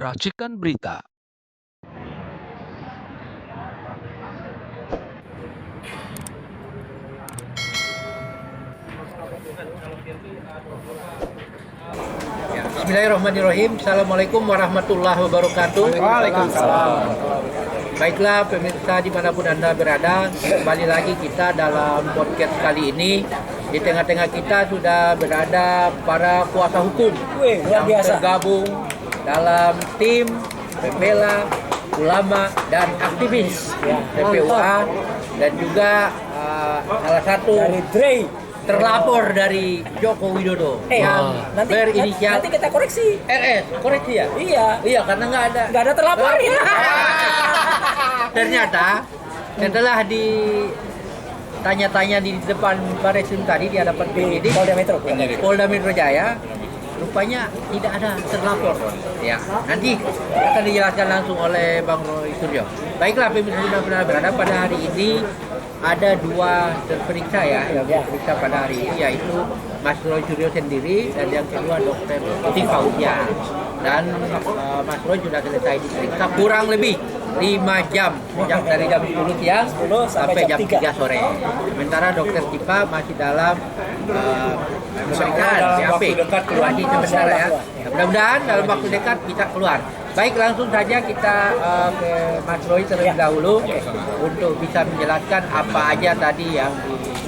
Racikan Berita. Bismillahirrahmanirrahim. Assalamualaikum warahmatullahi wabarakatuh. Waalaikumsalam. Baiklah pemirsa dimanapun Anda berada, kembali lagi kita dalam podcast kali ini. Di tengah-tengah kita sudah berada para kuasa hukum Luar yang biasa. tergabung dalam tim pembela ulama dan aktivis PPUA, dan juga salah satu Dari Dre. terlapor dari Joko Widodo yang nanti berinisial kita koreksi. RS. Koreksi ya? Iya, Karena nggak ada terlapor. Ternyata setelah ditanya-tanya di depan Bareskrim tadi di hadapan penyidik Polda Metro Jaya, rupanya tidak ada terlapor. Ya, nanti akan dijelaskan langsung oleh Bang Roy Suryo. Baiklah pemirsa benar berada, pada hari ini ada dua terperiksa yang diperiksa pada hari ini, yaitu Mas Roy Suryo sendiri dan yang kedua Dr. Siti Fauzia. Dan Mas Roy sudah selesai diperiksa kurang lebih 5 jam, sejak dari jam 10 siang sampai jam 3 sore. Sementara Dr. Tipa masih dalam pemeriksaan BAP. Masih sementara ya. Mudah-mudahan dalam waktu dekat bisa keluar. Baik, langsung saja kita ke Mas Roy terlebih dahulu untuk bisa menjelaskan apa aja tadi yang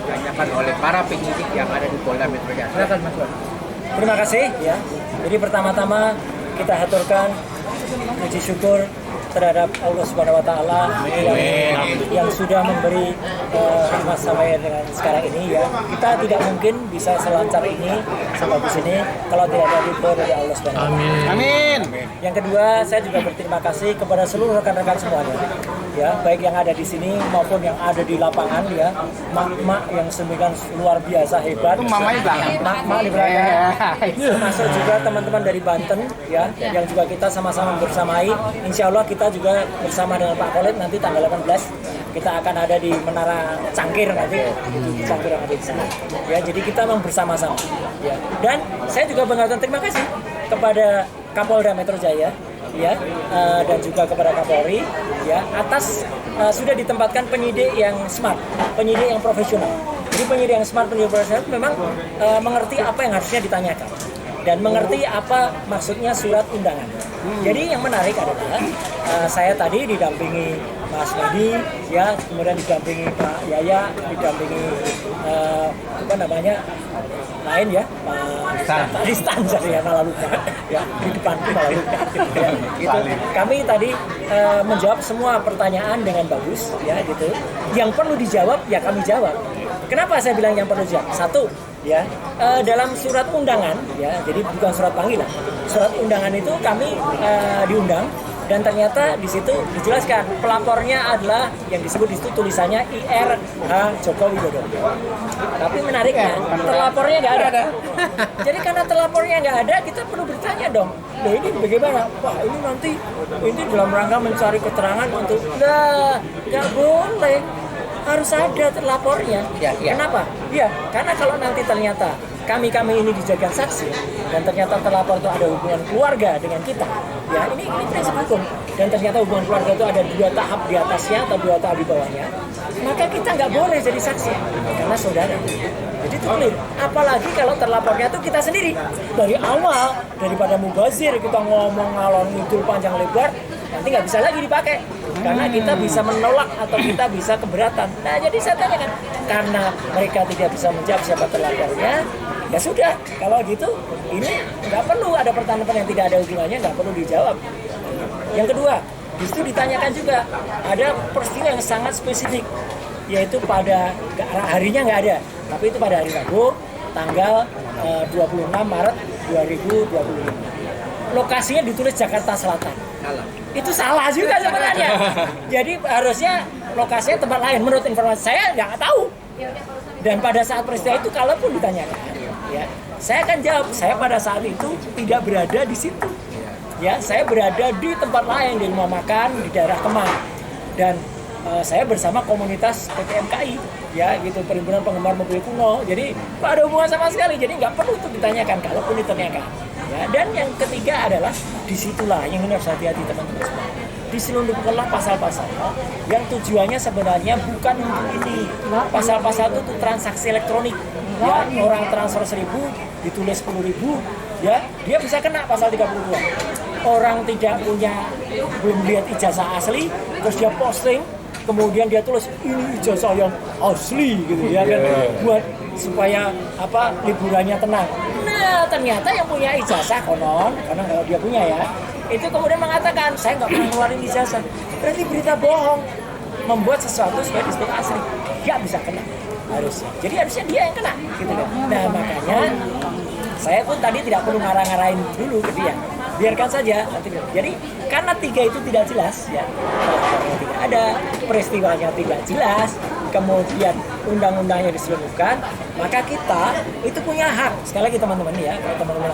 ditanyakan oleh para penyidik yang ada di Polda Metro Jaya. Silakan Mas Roy. Terima kasih ya. Jadi pertama-tama kita haturkan puji syukur terhadap Allah Subhanahu wa taala yang sudah memberi hikmah sampai dengan sekarang ini ya. Kita tidak mungkin bisa selancar ini, sebagus ini kalau tidak ada ridho dari Allah Subhanahu wa taala. Amin. Yang kedua, saya juga berterima kasih kepada seluruh rekan-rekan semuanya. Ya, baik yang ada di sini maupun yang ada di lapangan ya. Mak-mak yang semikian luar biasa hebat. Itu mamanya belakang. Mak di belakang. Termasuk juga teman-teman dari Banten ya, yang juga kita sama-sama bersamai. Insya Allah kita juga bersama dengan Pak Khalid nanti tanggal 18 kita akan ada di Menara Cangkir nanti. Cangkir yang ada di sana. Ya, jadi kita memang bersama-sama. Ya. Dan saya juga mengucapkan terima kasih kepada Kapolda Metro Jaya ya, dan juga kepada Kapolri ya, atas sudah ditempatkan penyidik yang smart, penyidik yang profesional. Jadi penyidik yang smart, penyidik profesional memang mengerti apa yang harusnya ditanyakan dan mengerti apa maksudnya surat undangan. Jadi yang menarik adalah saya tadi didampingi Mas Medi ya, kemudian didampingi Pak Yaya, didampingi lain ya, Pak Ristan saya malah lupa ya, di depanku malah lupa ya, gitu. Kami tadi menjawab semua pertanyaan dengan bagus ya gitu. Yang perlu dijawab ya kami jawab. Kenapa saya bilang yang perlu dijawab? Satu ya, dalam surat undangan ya, jadi bukan surat panggilan. Surat undangan itu kami diundang. Dan ternyata di situ dijelaskan pelapornya adalah yang disebut di situ tulisannya IR Joko Widodo. Tapi menariknya terlapornya nggak ada. Jadi karena terlapornya nggak ada, kita perlu bertanya dong. Loh ini bagaimana? Wah ini nanti ini dalam rangka mencari keterangan untuk nggak boleh. Harus ada terlapornya. Ya. Kenapa? Ya, karena kalau nanti ternyata kami ini dijadikan saksi dan ternyata terlapor itu ada hubungan keluarga dengan kita, ya ini prinsip hukum, dan ternyata hubungan keluarga itu ada 2 tahap di atasnya atau 2 tahap di bawahnya, maka kita nggak boleh jadi saksi karena saudara. Jadi itu clear. Apalagi kalau terlapornya itu kita sendiri dari awal, daripada mubazir kita ngomong ngalor ngidul panjang lebar, nanti nggak bisa lagi dipakai karena kita bisa menolak atau kita bisa keberatan. Nah jadi saya tanyakan, karena mereka tidak bisa menjawab siapa terlapornya, ya sudah, kalau gitu ini nggak perlu ada pertanyaan yang tidak ada hubungannya, nggak perlu dijawab. Yang kedua, di situ ditanyakan juga ada peristiwa yang sangat spesifik, yaitu pada harinya nggak ada, tapi itu pada hari Rabu tanggal 26 Maret 2025. Lokasinya ditulis Jakarta Selatan. Itu salah juga sebenarnya. Jadi harusnya lokasinya tempat lain menurut informasi saya, nggak tahu. Dan pada saat peristiwa itu kalaupun ditanyakan ya, saya akan jawab saya pada saat itu tidak berada di situ. Ya, saya berada di tempat lain, di rumah makan di daerah Kemang. Dan saya bersama komunitas PPMKI ya gitu, Perhimpunan Penggemar Mobil Kuno. Jadi nggak ada hubungan sama sekali, jadi nggak perlu untuk ditanyakan kalaupun ditanyakan Ya, dan yang ketiga adalah disitulah yang ini harus hati-hati teman-teman semua. Diselundupkanlah pasal-pasal yang tujuannya sebenarnya bukan untuk ini. Pasal-pasal itu untuk transaksi elektronik. Ya, orang transfer 1.000 ditulis 10.000, ya dia bisa kena pasal 32. Orang tidak punya, belum lihat ijazah asli, terus dia posting, kemudian dia tulis ini ijazah yang asli gitu ya kan, buat supaya liburannya tenang. Nah ternyata yang punya ijazah konon, karena kalau dia punya ya, itu kemudian mengatakan saya nggak pernah ngeluarin ijazah, berarti berita bohong, membuat sesuatu supaya disebut asli, dia bisa kena harusnya. Jadi harusnya dia yang kena gitu kan. Nah makanya saya pun tadi tidak perlu ngarang-ngarain dulu ke dia, biarkan saja nanti. Jadi karena 3 itu tidak jelas ya, tidak ada, peristiwanya tidak jelas, kemudian undang-undangnya diselundupkan, maka kita itu punya hak. Sekali lagi teman-teman ya, kalau teman-teman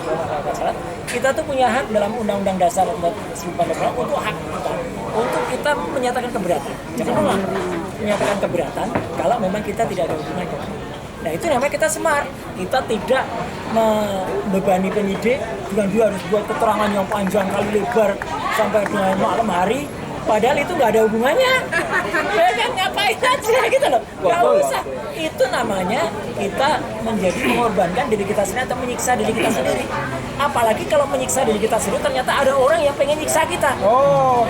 salah, kita tuh punya hak dalam Undang-Undang Dasar 1945 untuk hak kita, untuk kita menyatakan keberatan. Jangan ulang, menyatakan keberatan kalau memang kita tidak ada hubungannya. Nah itu namanya kita smart, kita tidak membebani penyidik dengan dia harus buat keterangan yang panjang kali lebar sampai dengan malam hari, padahal itu nggak ada hubungannya. Ya kan ngapain aja gitu loh, nggak usah. Itu namanya kita menjadi mengorbankan diri kita sendiri atau menyiksa diri kita sendiri. Apalagi kalau menyiksa diri kita sendiri ternyata ada orang yang pengen nyiksa kita.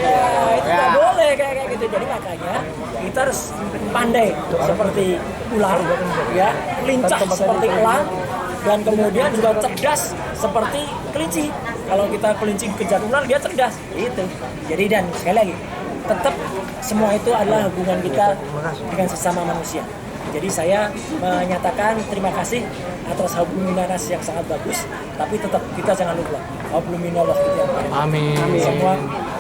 Ya itu nggak boleh kayak gitu. Jadi makanya kita harus pandai seperti ular, ya, lincah seperti elang, dan kemudian juga cerdas seperti kelinci. Kalau kita kelinci kejar ular, dia cerdas. Itu. Jadi dan sekali lagi, tetap semua itu adalah hubungan kita dengan sesama manusia. Jadi saya menyatakan terima kasih atas hablum minanas yang sangat bagus, tapi tetap kita jangan lupa hablum minallah itu yang paling. Amin.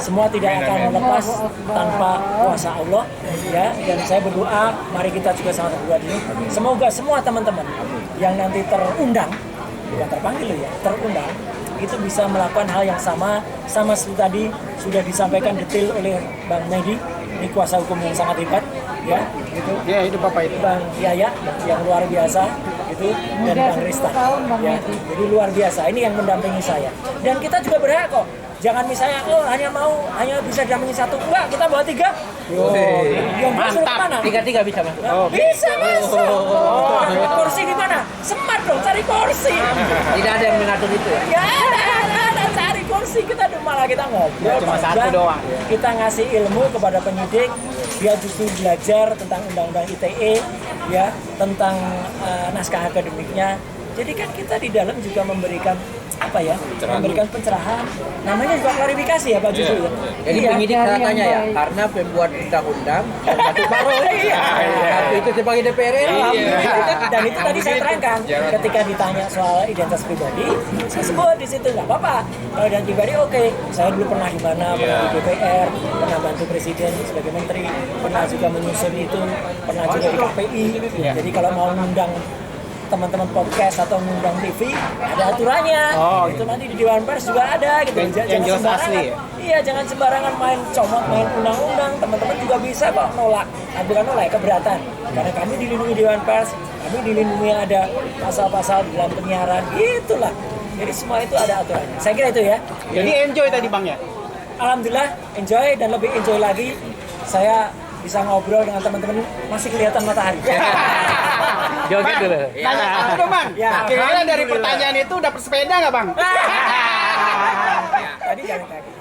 Semua tidak akan lepas tanpa kuasa Allah, ya. Dan saya berdoa, mari kita juga sama berdoa dulu. Semoga semua teman-teman yang nanti terundang, bukan terpanggil ya, terundang, itu bisa melakukan hal yang sama seperti tadi sudah disampaikan detail oleh Bang Mehdi, ini kuasa hukum yang sangat hebat, ya, gitu. Ya, itu Bapak itu. Bang Yaya yang luar biasa, gitu, dan Bang Rista, ya, jadi luar biasa. Ini yang mendampingi saya. Dan kita juga berhak kok. Jangan misalnya hanya bisa dampingi 1, enggak, kita bawa 3. Yang masuk kemana? 3 bisa mas. Bisa masuk. Dapat kursi di mana? Smart dong, cari kursi. Tidak ada yang mengatur itu ya. Ya ada cari kursi, kita malah kita ngobrol. Cuma satu doang. Kita ngasih ilmu kepada penyidik, dia justru belajar tentang undang-undang ITE, ya, tentang naskah akademiknya. Jadi kan kita di dalam juga memberikan memberikan pencerahan, namanya juga klarifikasi ya Pak Justru. Jadi penyidik katanya ya, karena pembuat undang-undang satu paroi, satu itu sebagai DPR RI. Dan itu tadi saya terangkan, ketika ditanya soal identitas pribadi, saya sebut di situ nggak apa-apa. Kalau identitas pribadi oke, saya dulu pernah di mana, pernah di DPR, pernah bantu presiden sebagai menteri, pernah juga menyusun itu, pernah juga di KPI. Jadi kalau mau ngundang teman-teman podcast atau ngundang TV ada aturannya. Itu nanti di Dewan Pers juga ada gitu. Yang jelas asli ya? Iya, jangan sembarangan main comot, main undang-undang. Teman-teman juga bisa kok nolak. Bukan nolak, keberatan. Karena kami dilindungi Dewan Pers, kami dilindungi ada pasal-pasal di dalam penyiaran. Itulah. Jadi semua itu ada aturannya. Saya kira itu ya. Jadi enjoy tadi Bang ya? Alhamdulillah enjoy, dan lebih enjoy lagi saya bisa ngobrol dengan teman-teman, masih kelihatan matahari. Joget dulu. Tanya satu dong Bang. Ya. Kira-kira dari pertanyaan itu dapat sepeda nggak Bang? Tadi jangan kaget.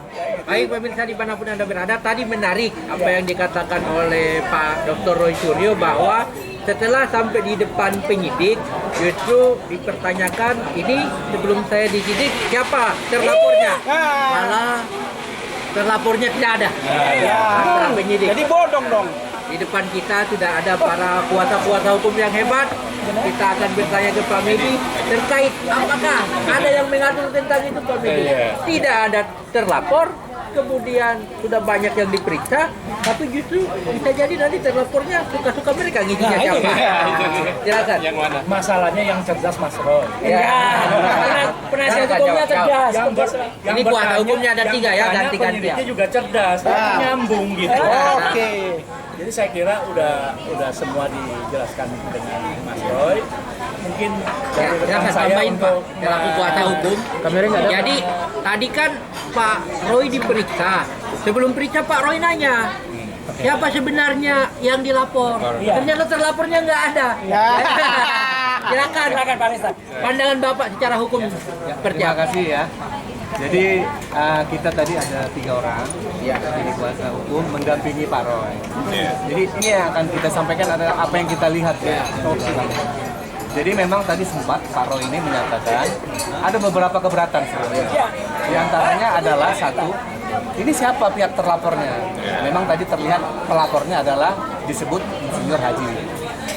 Baik pemirsa dimanapun Anda berada, tadi menarik apa yang dikatakan oleh Pak Dr. Roy Suryo bahwa setelah sampai di depan penyidik justru dipertanyakan ini sebelum saya disidik siapa terlapornya, malah terlapornya tidak ada. Para penyidik. Jadi bodong dong. Di depan kita sudah ada para kuasa-kuasa hukum yang hebat. Kita akan bertanya ke Pak Mehdi terkait apakah ada yang mengatur tentang itu Pak Mehdi. Tidak ada terlapor, kemudian sudah banyak yang diperiksa, tapi justru bisa jadi nanti terlapornya suka-suka mereka ngisinya Nah, itu siapa. dia. Silakan. Yang mana? Masalahnya yang cerdas Mas Roy. Ya. Penasihat Silakan, hukumnya jawab. cerdas. Ini kuasa hukumnya ada 3 ya, ganti-ganti. Penyidiknya juga cerdas, Ah. nyambung gitu. Oke. Jadi saya kira udah semua dijelaskan dengan Mas Roy. Mungkin dari rekan Silakan saya tambahin Pak, untuk selaku kuasa hukum. Jadi tadi kan Pak Roy diperiksa. Sebelum periksa Pak Roy nanya, siapa sebenarnya yang dilapor? Iya. Ternyata terlapornya nggak ada. Silakan. Silakan Pak Resta. Pandangan Bapak secara hukum seperti Terima apa? kasih ya. Jadi kita tadi ada 3 orang dari kuasa hukum mendampingi Pak Roy. Jadi ini yang akan kita sampaikan adalah apa yang kita lihat ya. Jadi memang tadi sempat Pak Roy ini menyatakan ada beberapa keberatan sebenarnya. Di antaranya adalah satu, ini siapa pihak terlapornya? Memang tadi terlihat pelapornya adalah disebut Insinyur Haji.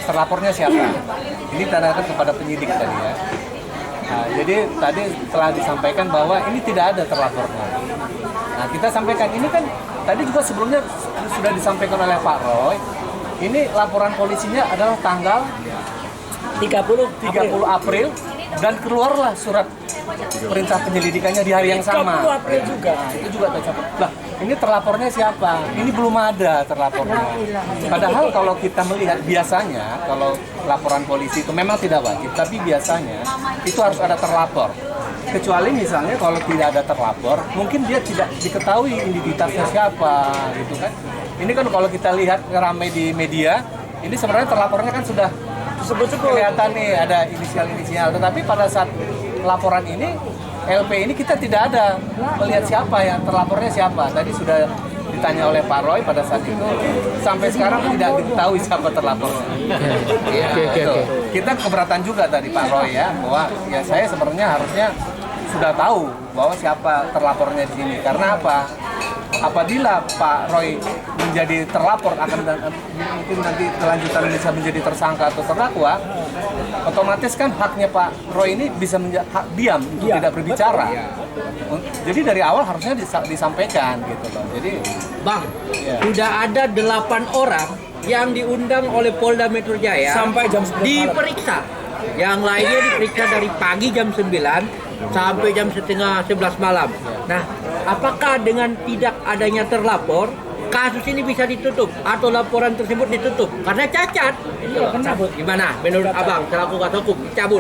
Terlapornya siapa? Ini ditanyakan kepada penyidik tadi ya. Nah, jadi tadi telah disampaikan bahwa ini tidak ada terlapornya. Nah, kita sampaikan ini kan tadi juga sebelumnya sudah disampaikan oleh Pak Roy. Ini laporan polisinya adalah tanggal 30 April dan keluarlah surat perintah penyelidikannya di hari yang sama. 30 April juga. Nah, itu juga tercapai. Lah, ini terlapornya siapa? Ini belum ada terlapornya. Padahal kalau kita melihat biasanya kalau laporan polisi itu memang tidak wajib, tapi biasanya itu harus ada terlapor. Kecuali misalnya kalau tidak ada terlapor, mungkin dia tidak diketahui identitasnya siapa, gitu kan? Ini kan kalau kita lihat ramai di media, ini sebenarnya terlapornya kan sudah kelihatan nih ada inisial-inisial, tetapi pada saat laporan ini LP ini kita tidak ada melihat siapa yang terlapornya siapa. Tadi sudah ditanya oleh Pak Roy pada saat itu, sampai sekarang tidak diketahui siapa terlapornya. Kita keberatan juga tadi Pak Roy ya, bahwa ya saya sebenarnya harusnya sudah tahu bahwa siapa terlapornya di sini. Karena apa? Apabila Pak Roy menjadi terlapor akan mungkin nanti kelanjutan bisa menjadi tersangka atau terdakwa, otomatis kan haknya Pak Roy ini bisa hak diam untuk tidak berbicara. Jadi dari awal harusnya disampaikan gitu loh. Jadi Bang, sudah ada 8 orang yang diundang oleh Polda Metro Jaya Sampai jam 9 malam. diperiksa. Yang lainnya diperiksa dari pagi jam 9 sampai jam setengah 11 malam. Nah, apakah dengan tidak adanya terlapor, kasus ini bisa ditutup atau laporan tersebut ditutup karena cacat? Cabut. Gimana menurut Abang selaku kuasa hukum? Cabut.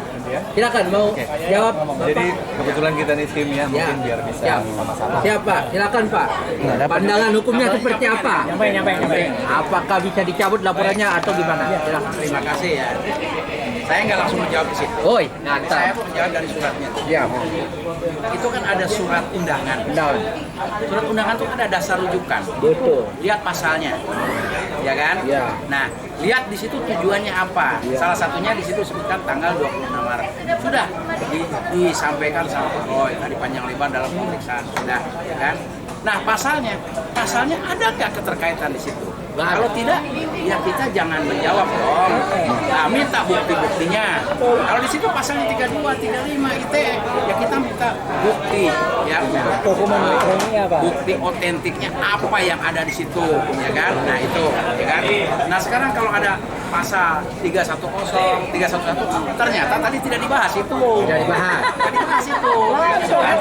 Silakan mau jawab. jadi kebetulan kita nih tim ya, mungkin biar bisa Siap. sama-sama. Siapa? Silakan Pak. Pandangan hukumnya seperti apa? Nyampe. Apakah bisa dicabut laporannya atau gimana? Silakan. Terima kasih ya. Saya nggak langsung menjawab di situ. Oi, Saya ngantar. mau menjawab dari suratnya. Ya, Itu kan ada surat undangan. Surat undangan itu kan ada dasar rujukan. betul. Lihat pasalnya, ya kan? Ya. Nah, lihat di situ tujuannya apa. Salah satunya di situ sebutkan tanggal 26 Maret. Sudah disampaikan sama Pak Roy tadi panjang lebar dalam pemeriksaan. Sudah, ya kan? Nah, pasalnya ada nggak keterkaitan di situ? Kalau tidak, ya kita jangan menjawab dong. Nah, minta bukti-buktinya. Kalau di situ pasalnya 32, 35 ITE, ya kita minta bukti, ya. Dokumen elektroniknya apa? Bukti otentiknya apa yang ada di situ, ya kan? Nah itu, ya kan? Nah sekarang kalau ada pasal 310, 311, ternyata tadi tidak dibahas itu. Tidak dibahas. Tidak dibahas itu. Kan?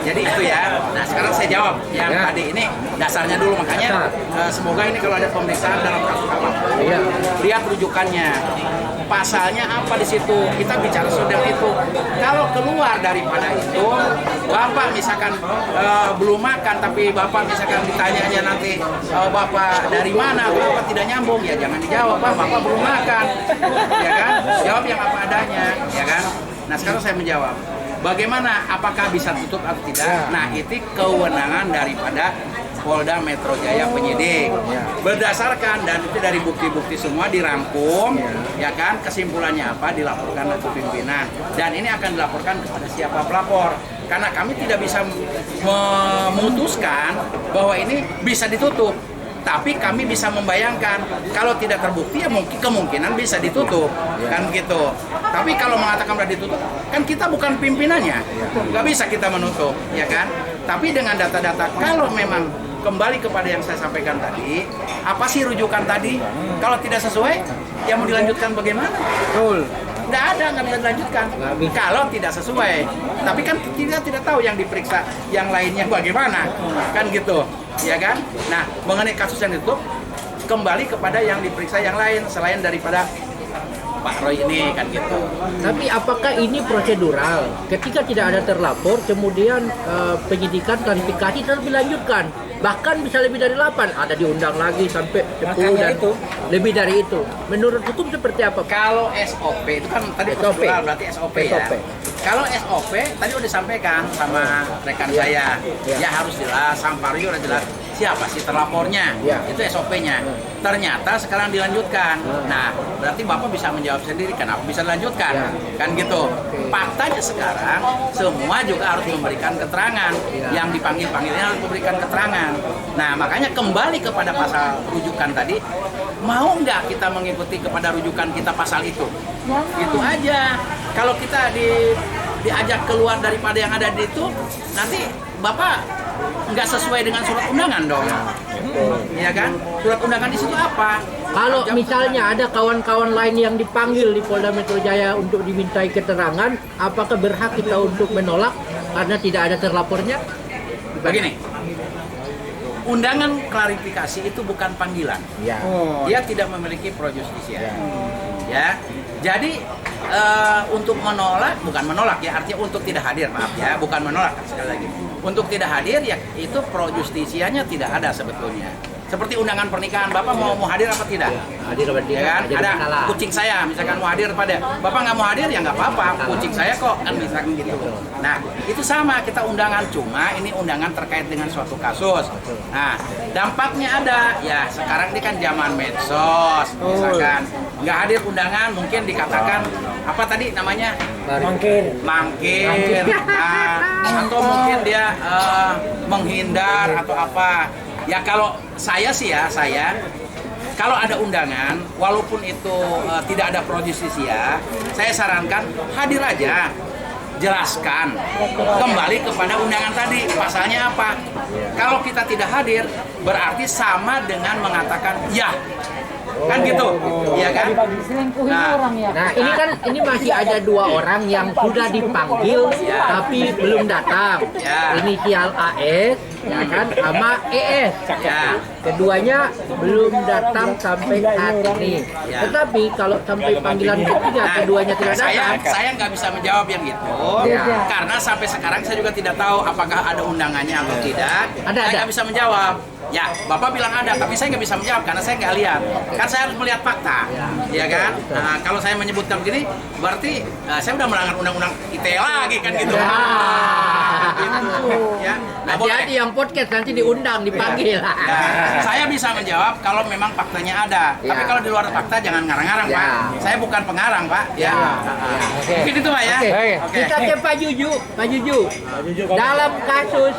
Jadi itu ya. Nah sekarang saya jawab yang Ya. tadi ini dasarnya dulu, makanya semoga ini kalau ada pemeriksaan dalam kasus apapun, lihat rujukannya. Pasalnya apa di situ? Kita bicara soal itu. Kalau keluar daripada itu, Bapak misalkan belum makan, tapi Bapak misalkan ditanyanya nanti Bapak dari mana, Bapak tidak nyambung, ya jangan dijawab, Bapak belum makan, ya kan? Jawab yang apa adanya, ya kan? Nah sekarang saya menjawab. Bagaimana? Apakah bisa tutup atau tidak? Nah itu kewenangan daripada Polda Metro Jaya penyidik. Berdasarkan dan itu dari bukti-bukti semua dirangkum, ya kan? Kesimpulannya apa? Dilaporkan ke pimpinan. Dan ini akan dilaporkan kepada siapa pelapor. Karena kami tidak bisa memutuskan bahwa ini bisa ditutup. Tapi kami bisa membayangkan kalau tidak terbukti ya mungkin kemungkinan bisa ditutup kan gitu. Tapi kalau mengatakan sudah ditutup kan kita bukan pimpinannya, nggak bisa kita menutup ya kan. Tapi dengan data-data kalau memang kembali kepada yang saya sampaikan tadi, apa sih rujukan tadi? Kalau tidak sesuai, ya mau dilanjutkan bagaimana? Betul. Nggak ada, nggak bisa dilanjutkan. Kalau tidak sesuai, tapi kan kita tidak tahu yang diperiksa yang lainnya bagaimana, kan gitu, ya kan? Nah, mengenai kasus yang ditutup, kembali kepada yang diperiksa yang lain selain daripada Pak Roy ini, kan gitu. Tapi apakah ini prosedural? Ketika tidak ada terlapor, kemudian penyidikan klarifikasi terus dilanjutkan. Bahkan bisa lebih dari 8, ada diundang lagi sampai 10 Makanya dan itu. lebih dari itu. Menurut hukum seperti apa, Pak? Kalau SOP itu kan tadi SOP. prosedural berarti SOP ya. SOP. Kalau SOP tadi udah disampaikan sama rekan saya, ya harus jelas, Sampario udah jelas siapa sih terlapornya, itu SOP-nya. Ternyata sekarang dilanjutkan. Nah, berarti Bapak bisa menjawab sendiri kenapa bisa dilanjutkan, kan gitu. Faktanya sekarang semua juga harus memberikan keterangan, yang dipanggil-panggilnya harus memberikan keterangan. Nah, makanya kembali kepada pasal rujukan tadi, mau nggak kita mengikuti kepada rujukan kita pasal itu? Itu aja. Kalau kita diajak keluar daripada yang ada di itu, nanti Bapak nggak sesuai dengan surat undangan dong. Iya kan? Surat undangan di situ apa? Kalau misalnya ada kawan-kawan lain yang dipanggil di Polda Metro Jaya untuk dimintai keterangan, apakah berhak kita untuk menolak karena tidak ada terlapornya? Begini, undangan klarifikasi itu bukan panggilan. Dia tidak memiliki pro justisia. Ya, jadi untuk menolak, bukan menolak ya, artinya untuk tidak hadir, maaf ya, bukan menolak sekali lagi. Untuk tidak hadir ya itu pro justisianya tidak ada sebetulnya. Seperti undangan pernikahan, Bapak mau hadir apa tidak? Hadir apa tidak? Ya kan? Jadi Ada masalah. kucing saya, misalkan mau hadir pada Bapak nggak mau hadir ya nggak apa-apa, kucing saya kok kan misalkan gitu. Nah itu sama kita undangan, cuma ini undangan terkait dengan suatu kasus. Nah dampaknya ada, ya sekarang ini kan zaman medsos, misalkan nggak hadir undangan mungkin dikatakan apa tadi namanya Mangkir. mangkir, nah, atau mungkin dia menghindar atau apa. Ya kalau saya sih ya, kalau ada undangan, walaupun itu tidak ada pro justisia, saya sarankan hadir aja, jelaskan, kembali kepada undangan tadi, pasalnya apa. Kalau kita tidak hadir, berarti sama dengan mengatakan ya, kan gitu, ya kan? Nah, ini masih ada 2 orang yang sudah dipanggil tapi belum datang. Inisial AS, ya kan, sama ES. Ya. Keduanya belum datang sampai saat ini. Tetapi kalau sampai panggilan ketiga keduanya tidak datang, Saya nggak bisa menjawab yang itu, karena sampai sekarang saya juga tidak tahu apakah ada undangannya atau tidak. Saya nggak bisa menjawab. Ya, Bapak bilang ada, tapi saya nggak bisa menjawab karena saya nggak lihat. Kan saya harus melihat fakta, ya kan? Nah, kalau saya menyebutkan begini, berarti saya udah melanggar undang-undang ITE lagi kan gitu. Ya, nah, hati-hati yang podcast nanti diundang, dipanggil. Saya bisa menjawab kalau memang faktanya ada. Tapi kalau di luar fakta jangan ngarang-ngarang, Pak. Saya bukan pengarang, Pak. Ya. Mungkin itu, Pak ya. Oke. Kita ke Pak Juju. Pak Juju, dalam kasus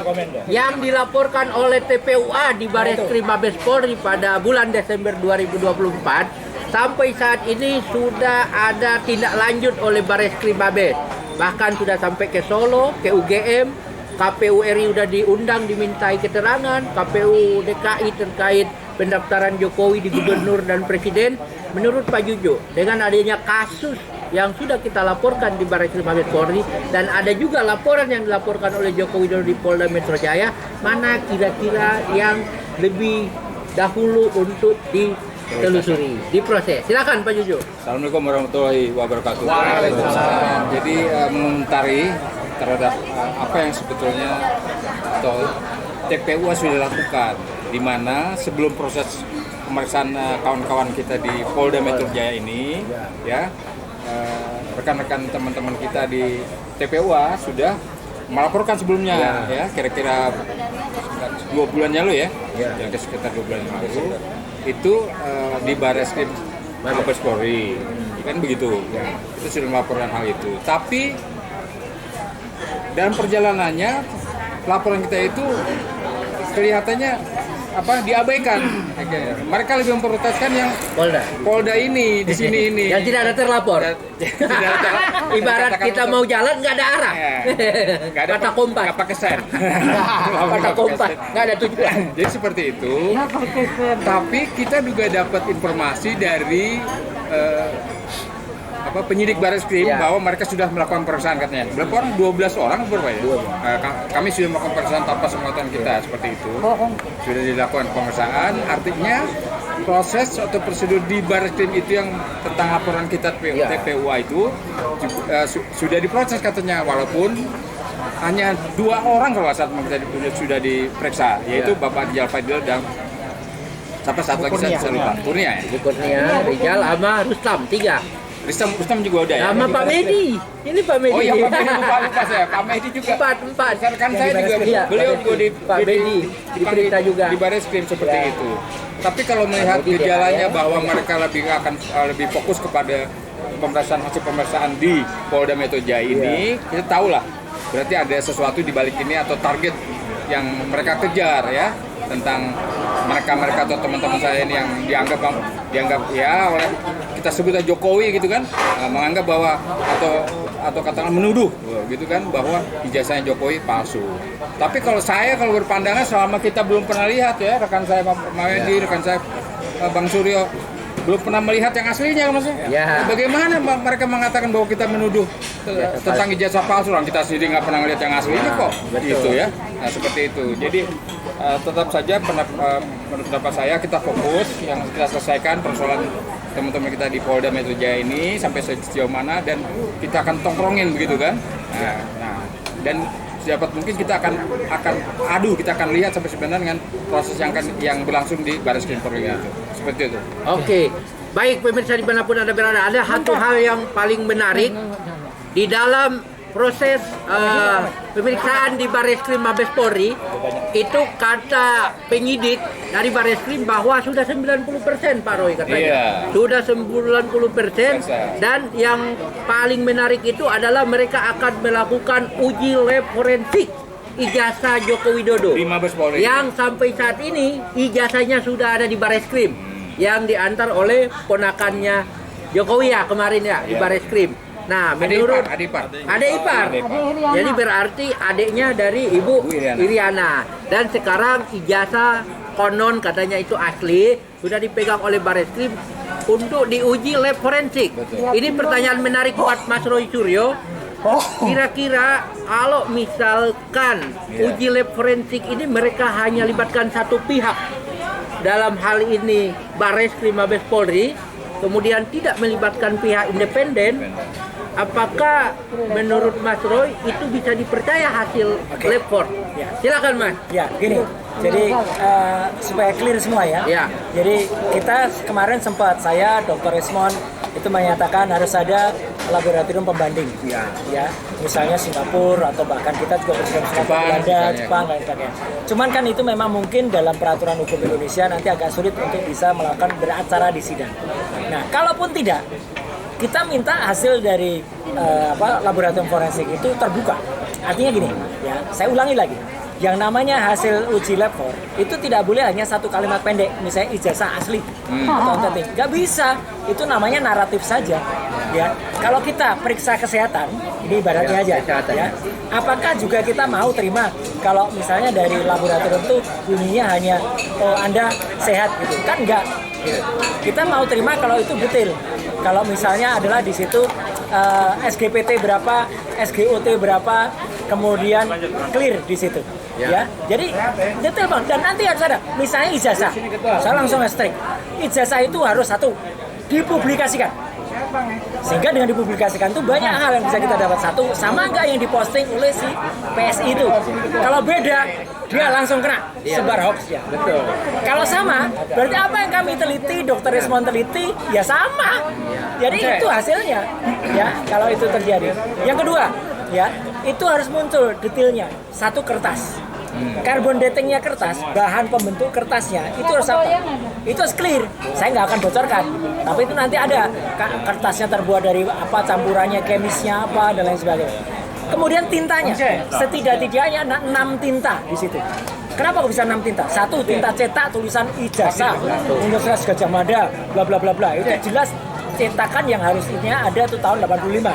yang dilaporkan oleh TPUA di Bareskrim Mabes Polri pada bulan Desember 2024, sampai saat ini sudah ada tindak lanjut oleh Bareskrim Mabes. Bahkan sudah sampai ke Solo, ke UGM, KPU RI sudah diundang dimintai keterangan, KPU DKI terkait pendaftaran Jokowi di gubernur dan presiden. Menurut Pak Juju, dengan adanya kasus yang sudah kita laporkan di Bareskrim Mabes Polri dan ada juga laporan yang dilaporkan oleh Joko Widodo di Polda Metro Jaya, mana kira-kira yang lebih dahulu untuk ditelusuri, diproses? Silakan Pak Juju. Assalamualaikum warahmatullahi wabarakatuh. Jadi mengomentari terhadap apa yang sebetulnya atau TPU sudah lakukan, di mana sebelum proses pemeriksaan kawan-kawan kita di Polda Metro Jaya ini, ya rekan-rekan teman-teman kita di TPUA sudah melaporkan sebelumnya, ya kira-kira 2 bulan lalu ya, sekitar 2 bulan lalu itu di Bareskrim Mabes Polri, kan begitu, itu sudah melaporkan hal itu. Tapi dalam perjalanannya laporan kita itu kelihatannya diabaikan. Mereka lebih memproteskan yang Polda ini di sini ini. Yang tidak ada terlapor. Ibarat kita mau jalan nggak ada arah. Nggak ada Patah kompas. nggak pakai sen. Patah kompas, nggak ada tujuan. Jadi seperti itu. Tapi kita juga dapat informasi dari penyidik Barreskrim bahwa mereka sudah melakukan pemeriksaan katanya. Berapa orang? 12 orang berapa ya? Kami sudah melakukan pemeriksaan tanpa sepengetahuan kita seperti itu. Sudah dilakukan pemeriksaan, artinya proses atau prosedur di Barreskrim itu yang tentang laporan kita TPUA itu sudah diproses katanya, walaupun hanya 2 orang kalau saat sudah diperiksa, yaitu Bapak Rijal Fadil dan sampai satu lagi saya lupa. Kurnia ya? Kurnia, Rijal, sama Rustam, 3. Rustam juga udah ya? Sama Pak Medi. Ini Pak Medi. Oh iya, Pak Medi lupa saya. Pak Medi juga. 4. Kan saya juga, beliau juga Pak Medi diperintah juga di Barreskrim seperti itu. Tapi kalau melihat gejalanya bahwa mereka lebih fokus kepada hasil pemeriksaan di Polda Metro Jaya ini, kita tahu lah. Berarti ada sesuatu di balik ini atau target yang mereka kejar ya, tentang mereka atau teman-teman saya ini yang dianggap ya oleh kita sebutnya Jokowi gitu kan, menganggap bahwa atau katakan menuduh gitu kan bahwa ijazahnya Jokowi palsu. Tapi kalau berpandangan selama kita belum pernah lihat ya, rekan saya Pak Medi, rekan saya Bang Suryo belum pernah melihat yang aslinya maksudnya. Ya. Bagaimana mereka mengatakan bahwa kita menuduh tentang ijazah palsu, orang kita sendiri nggak pernah melihat yang aslinya kok. Gitu ya. Nah, seperti itu. Jadi tetap saja menurut pendapat saya kita fokus yang kita selesaikan persoalan teman-teman kita di Polda Metro Jaya ini sampai sejauh mana, dan kita akan tongkrongin begitu kan. Nah, dan dapat mungkin kita akan lihat sampai sebenarnya dengan proses yang berlangsung di Barreskrim Polri itu. Seperti itu. Oke. Baik pemirsa dimanapun Anda berada, ada satu hal yang paling menarik di dalam proses pemeriksaan di Barreskrim Mabes Polri. Itu kata penyidik dari Barreskrim bahwa sudah 90% Pak Roy katanya. Sudah 90%, dan yang paling menarik itu adalah mereka akan melakukan uji lab forensik ijazah Joko Widodo di Mabes Polri, yang sampai saat ini ijazahnya sudah ada di Barreskrim, yang diantar oleh ponakannya Jokowi ya kemarin ya di Barreskrim. Nah, menurut adik ipar. Jadi berarti adiknya dari Ibu Iriana. Dan sekarang ijazah konon katanya itu asli, sudah dipegang oleh Barreskrim untuk diuji lab forensik. Ini pertanyaan menarik buat Mas Roy Suryo. Kira-kira kalau misalkan uji lab forensik ini mereka hanya libatkan satu pihak, dalam hal ini Barreskrim Mabes Polri, kemudian tidak melibatkan pihak independen, apakah menurut Mas Roy itu bisa dipercaya hasil lab for? Ya. Silakan Mas. Ya, gini. Jadi supaya clear semua ya. Jadi kita kemarin sempat, saya Dr. Resmond itu menyatakan harus ada laboratorium pembanding. Ya. Misalnya Singapura atau bahkan kita juga bersama Belanda, Jepang dan sebagainya. Cuman kan itu memang mungkin dalam peraturan hukum Indonesia nanti agak sulit untuk bisa melakukan beracara di sidang. Nah, kalaupun tidak, kita minta hasil dari laboratorium forensik itu terbuka. Artinya gini, ya, saya ulangi lagi. Yang namanya hasil uji lab for itu tidak boleh hanya satu kalimat pendek, misalnya ijazah asli atau otentik. Gak bisa, itu namanya naratif saja. Ya, kalau kita periksa kesehatan, ini ibaratnya aja. Ya, apakah juga kita mau terima kalau misalnya dari laboratorium itu bunyinya hanya Anda sehat gitu? Kan enggak. Kita mau terima kalau itu detail. Kalau misalnya adalah di situ SGPT berapa, SGOT berapa, kemudian clear di situ. Ya. Jadi detail Bang, dan nanti harus ada misalnya ijazah. Saya langsung strik. Ijazah itu harus satu dipublikasikan. Sehingga dengan dipublikasikan itu banyak hal yang bisa kita dapat. Satu, sama nggak yang diposting oleh si PSI itu. Kalau beda, dia langsung kena sebar hoax ya. Betul. Kalau sama, berarti apa yang kami teliti, Dr. Resmond teliti, ya sama. Jadi itu hasilnya. Ya, kalau itu terjadi. Yang kedua, ya, itu harus muncul detailnya. Satu kertas. Carbon datingnya kertas, bahan pembentuk kertasnya itu harus apa? Itu harus clear. Saya nggak akan bocorkan, tapi itu nanti ada kertasnya terbuat dari apa, campurannya, kemisnya apa dan lain sebagainya. Kemudian tintanya, setidak-tidaknya ada 6 tinta di situ. Kenapa kok bisa 6 tinta? 1 tinta cetak tulisan ijazah, Universitas Gadjah Mada, bla bla bla bla. Itu jelas cetakan yang harusnya ada tuh tahun 85.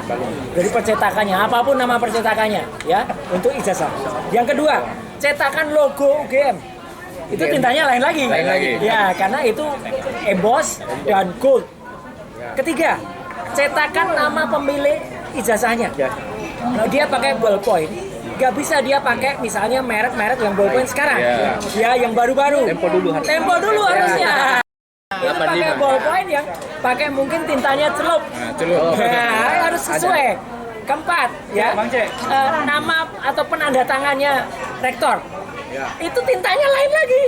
Dari percetakannya, apapun nama percetakannya, ya, untuk ijazah. Yang kedua, cetakan logo UGM. Itu tintanya lain lagi. Ya, karena itu emboss dan gold. Ketiga, cetakan nama pemilik ijazahnya. Kalau dia pakai ballpoint, nggak bisa dia pakai misalnya merek-merek yang ballpoint sekarang. Ya, yang baru-baru. Tempo dulu harusnya. Itu pakai ballpoint yang pakai mungkin tintanya celup. Nah, harus sesuai. Keempat, ya, nama atau penanda tangannya rektor. Itu tintanya lain lagi.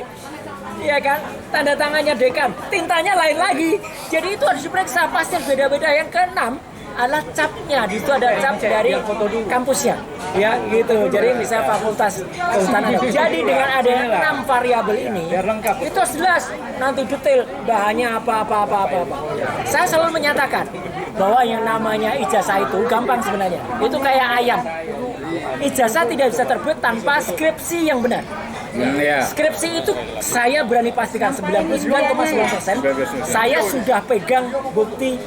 Iya kan? Tanda tangannya dekan, tintanya lain lagi. Jadi itu harus diperiksa, pasti beda-beda. Yang keenam adalah capnya. Di situ ada cap dari kampusnya. Ya, gitu. Jadi misalnya Fakultas Kehutanan. Jadi dengan adanya 6 variabel ini, itu harus jelas nanti detail bahannya apa. Saya selalu menyatakan bahwa yang namanya ijazah itu gampang sebenarnya. Itu kayak ayam. Ijazah tidak bisa terbit tanpa skripsi yang benar. Skripsi itu saya berani pastikan 99,9% saya sudah pegang bukti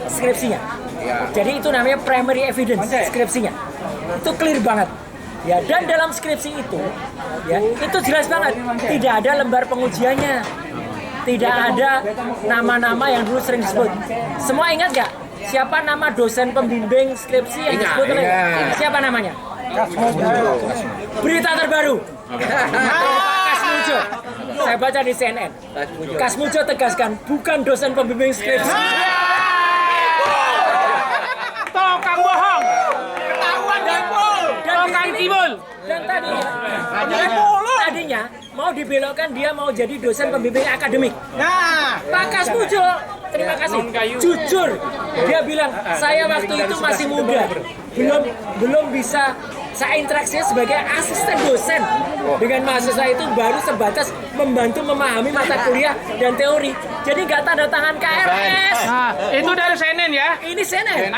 skripsinya. Jadi itu namanya primary evidence skripsinya. Itu clear banget. Ya, dan dalam skripsi itu, ya, itu jelas banget. Tidak ada lembar pengujiannya. Tidak ada nama-nama yang dulu sering disebut. Semua ingat gak? Siapa nama dosen pembimbing skripsi yang disebut oleh? Siapa namanya? Berita terbaru. Kasmujo. Saya baca di CNN. Kasmujo tegaskan bukan dosen pembimbing skripsi. Tukang bohong. Ketahuan Kibul. Tukang Kibul. Dan tadinya mau dibelokkan dia mau jadi dosen pembimbing akademik. Nah, Pak Kasmujo, terima kasih. Jujur, dia bilang saya waktu itu masih muda, belum bisa. Saya interaksinya sebagai asisten dosen dengan mahasiswa itu baru sebatas membantu memahami mata kuliah dan teori. Jadi nggak tanda tangan KRS. nah, itu dari CNN ya. Ini CNN.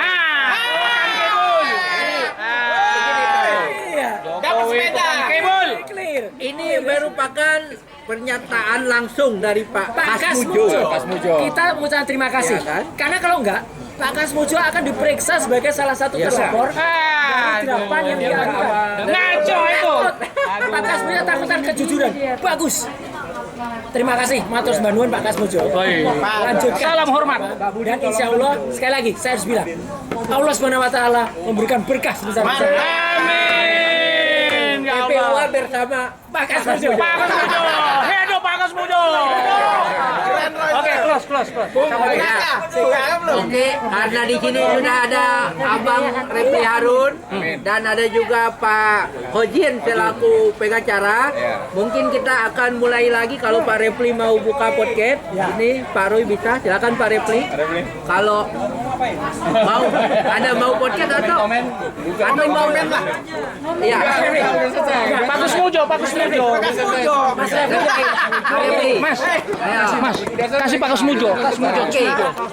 Iya. Dapat sepeda. Kibul. Clear. Ini merupakan pernyataan langsung dari Pak Kasmujo. Kasmujo. Kita mengucapkan terima kasih. Ya, kan? Karena kalau enggak, Pak Kasmujo akan diperiksa sebagai salah satu terlapor dari 8 yang diadukan. Ngaco itu. Pak Kasmujo takutan kejujuran. Bagus. Terima kasih, matur sembah Pak Kasmujo. Lanjutkan. Salam hormat. Dan insya Allah, sekali lagi saya harus bilang, Allah SWT memberikan berkah sebesar-besarnya. Amin. Ya Allah. PPUA bersama Pak Kasmujo. Pak Kasmujo. Hidup Pak Kasmujo. Oke, close. Oke, karena di sini sudah ada Abang Refli Harun dan ada juga Pak Hojin selaku pengacara. Mungkin kita akan mulai lagi kalau Pak Refli mau buka podcast. Ini Pak Roy bisa, silakan Pak Refli. Kalau mau, Anda mau podcast atau mau men lah. Iya. Pak Kasmujo. Mas Refli. Pak Refli. Mas. Ayo. Mas, kasih Pak Kasmujo. Oke,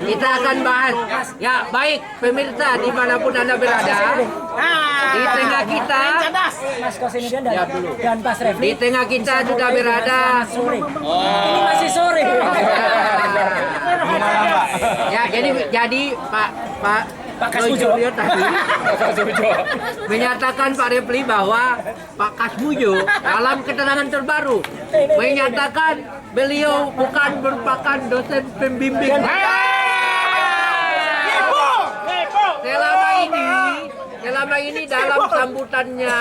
kita akan bahas. Ya, baik pemirsa dimanapun Anda berada. Di tengah kita, Mas Kosinidan dan Pak Refli. di tengah kita sudah berada. Sore. Ini masih sore. Ya, jadi Pak Kasmujo Roy Suryo tadi menyatakan Pak Refli bahwa Pak Kasmujo dalam keterangan terbaru menyatakan beliau bukan merupakan dosen pembimbing. Selama ini dalam sambutannya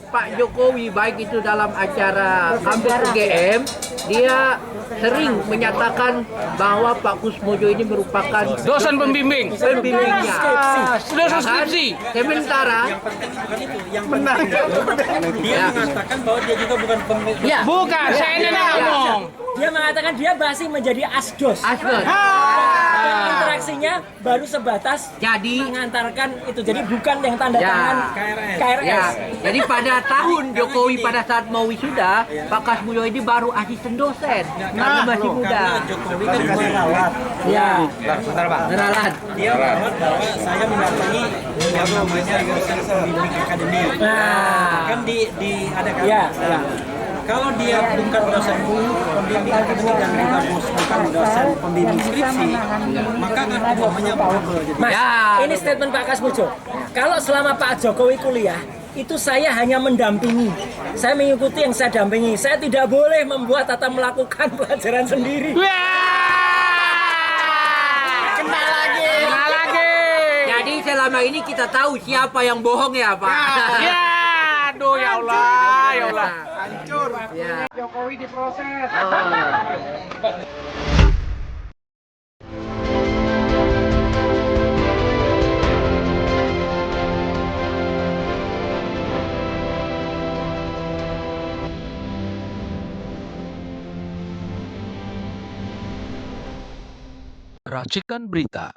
Pak Jokowi, baik itu dalam acara kampus UGM, dia sering menyatakan bahwa Pak Kasmujo ini merupakan Dosen pembimbing. pembimbingnya. Dosen skripsi. Sementara Dia mengatakan bahwa dia juga bukan pemimpin. ya, Bukan, CNN yang ngomong. Dia mengatakan dia masih menjadi asdos. Asbel. Dan interaksinya baru sebatas Jadi mengantarkan itu. Jadi bukan yang tanda Ya. tangan KRS. ya, jadi pada tahun Jokowi pada saat mau wisuda, Pak Kasmujo ini baru asisten dosen karena masih muda. Jokowi kan merawat. Ya, Bentar Pak. neralat. Dia merawat bahwa saya mendatangi yang namanya Yusen Pembimbing Academy. Nah, Kan ada kan? ya, Nah, ya. kalau dia bukan dosen pembimbing akademik yang lebih bagus, bukan dosen pembimbing skripsi, maka kan namanya probable. Jadi Mas, ini statement Pak Kasmujo. Kalau selama Pak Jokowi kuliah, itu saya hanya mendampingi. Saya mengikuti yang saya dampingi. Saya tidak boleh membuat atau melakukan pelajaran sendiri. Kena lagi. Jadi selama ini kita tahu siapa yang bohong ya, Pak. Ya, aduh ya Allah, ya Allah. Racikan Berita